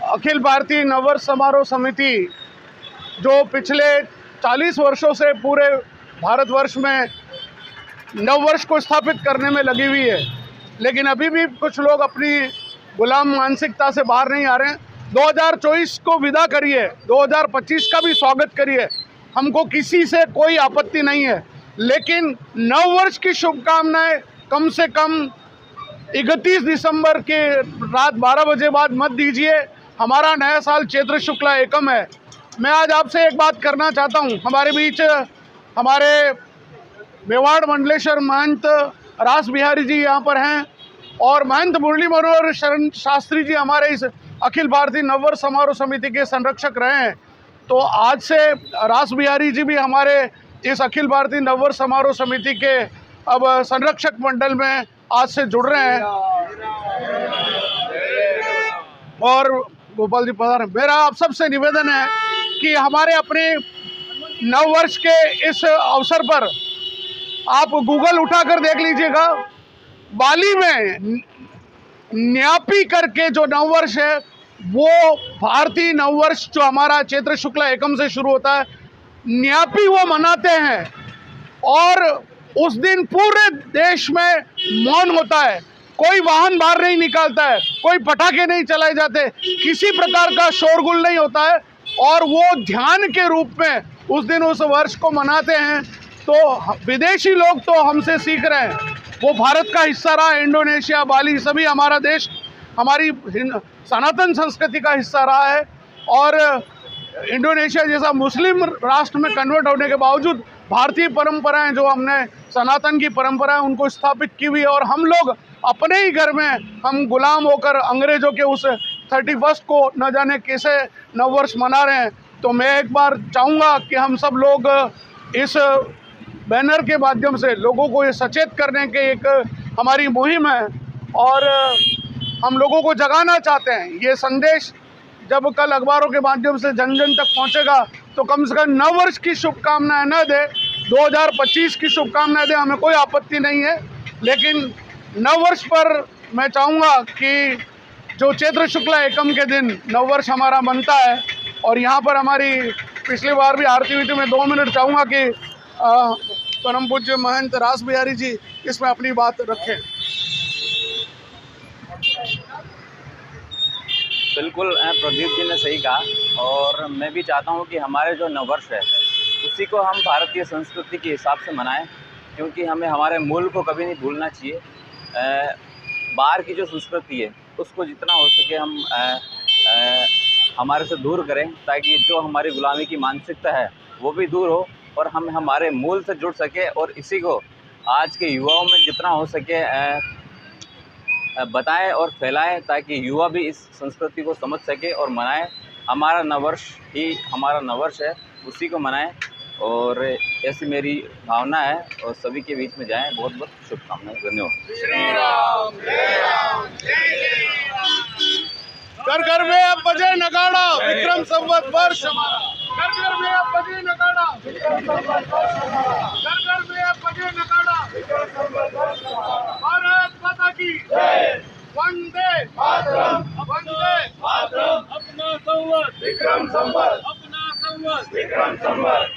अखिल भारतीय नववर्ष समारोह समिति जो पिछले 40 वर्षों से पूरे भारतवर्ष में नववर्ष को स्थापित करने में लगी हुई है, लेकिन अभी भी कुछ लोग अपनी गुलाम मानसिकता से बाहर नहीं आ रहे हैं। 2024 को विदा करिए, 2025 का भी स्वागत करिए, हमको किसी से कोई आपत्ति नहीं है, लेकिन नववर्ष की शुभकामनाएं कम से कम 31 दिसंबर के रात 12 बजे बाद मत दीजिए। हमारा नया साल चैत्र शुक्ला एकम है। मैं आज आपसे एक बात करना चाहता हूं। हमारे बीच हमारे मेवाड़ मंडलेश्वर महंत रास बिहारी जी यहाँ पर हैं और महंत मुरली मनोहर शरण शास्त्री जी हमारे इस अखिल भारतीय नववर्ष समारोह समिति के संरक्षक रहे हैं। तो आज से रास बिहारी जी भी हमारे इस अखिल भारतीय नववर्ष समारोह समिति के अब संरक्षक मंडल में आज से जुड़ रहे हैं। और गोपाल जी पधार, मेरा आप सबसे निवेदन है कि हमारे अपने नववर्ष के इस अवसर पर आप गूगल उठाकर देख लीजिएगा, बाली में न्यापी करके जो नववर्ष है वो भारतीय नववर्ष जो हमारा चैत्र शुक्ला एकम से शुरू होता है, न्यापी वो मनाते हैं और उस दिन पूरे देश में मौन होता है, कोई वाहन बाहर नहीं निकालता है, कोई पटाखे नहीं चलाए जाते, किसी प्रकार का शोरगुल नहीं होता है और वो ध्यान के रूप में उस दिन उस वर्ष को मनाते हैं। तो विदेशी लोग तो हमसे सीख रहे हैं, वो भारत का हिस्सा रहा, इंडोनेशिया, बाली सभी हमारा देश, हमारी सनातन संस्कृति का हिस्सा रहा है और इंडोनेशिया जैसा मुस्लिम राष्ट्र में कन्वर्ट होने के बावजूद भारतीय परंपराएं जो हमने सनातन की परंपराएं उनको स्थापित की हुई है और हम लोग अपने ही घर में हम गुलाम होकर अंग्रेजों के उस 31 को न जाने कैसे नववर्ष मना रहे हैं। तो मैं एक बार चाहूँगा कि हम सब लोग इस बैनर के माध्यम से लोगों को ये सचेत करने के एक हमारी मुहिम है और हम लोगों को जगाना चाहते हैं। ये संदेश जब कल अखबारों के माध्यम से जन जन तक पहुंचेगा तो कम से कम नववर्ष की शुभकामनाएं न दे, 2025 की शुभकामनाएं दे, हमें कोई आपत्ति नहीं है, लेकिन नववर्ष पर मैं चाहूँगा कि जो चैत्र शुक्ला एकम के दिन नववर्ष हमारा बनता है और यहाँ पर हमारी पिछली बार भी आरती हुई थी, मैं 2 मिनट चाहूँगा कि परम पूज्य महंत रास बिहारी जी इसमें अपनी बात रखें। बिल्कुल प्रदीप जी ने सही कहा और मैं भी चाहता हूं कि हमारे जो नववर्ष है उसी को हम भारतीय संस्कृति के हिसाब से मनाएं, क्योंकि हमें हमारे मूल को कभी नहीं भूलना चाहिए। बाहर की जो संस्कृति है उसको जितना हो सके हम हमारे से दूर करें, ताकि जो हमारी गुलामी की मानसिकता है वो भी दूर हो और हम हमारे मूल से जुड़ सके और इसी को आज के युवाओं में जितना हो सके बताएं और फैलाएं, ताकि युवा भी इस संस्कृति को समझ सके और मनाएं। हमारा नववर्ष ही हमारा नववर्ष है, उसी को मनाएं और ऐसी मेरी भावना है और सभी के बीच में जाएं। बहुत बहुत शुभकामनाएं। धन्यवाद। श्री राम जय राम जय घर घर में अब बजे नगाड़ा, विक्रम संवत वर्ष हमारा। घर घर में अब बजे नगाड़ा, विक्रम संवत वर्ष हमारा। घर घर में अब बजे नगाड़ा, विक्रम संवत वर्ष हमारा। भारत माता की जय। वंदे मातरम, वंदे मातरम। अपना संवत विक्रम संवत, अपना संवत विक्रम संवत।